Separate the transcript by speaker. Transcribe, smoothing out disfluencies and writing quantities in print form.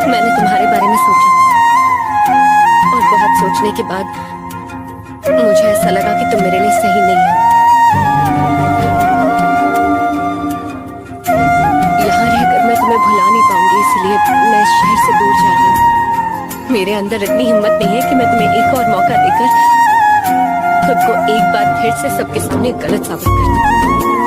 Speaker 1: मैंने तुम्हारे बारे में सोचा और बहुत सोचने के बाद मुझे ऐसा लगा कि तुम मेरे लिए सही नहीं हो। यहाँ रहकर मैं तुम्हें भुला नहीं पाऊंगी, इसलिए मैं इस शहर से दूर जा रही हूँ। मेरे अंदर इतनी हिम्मत नहीं है कि मैं तुम्हें एक और मौका देकर खुद को एक बार फिर से सबके सामने गलत साबित कर दूं।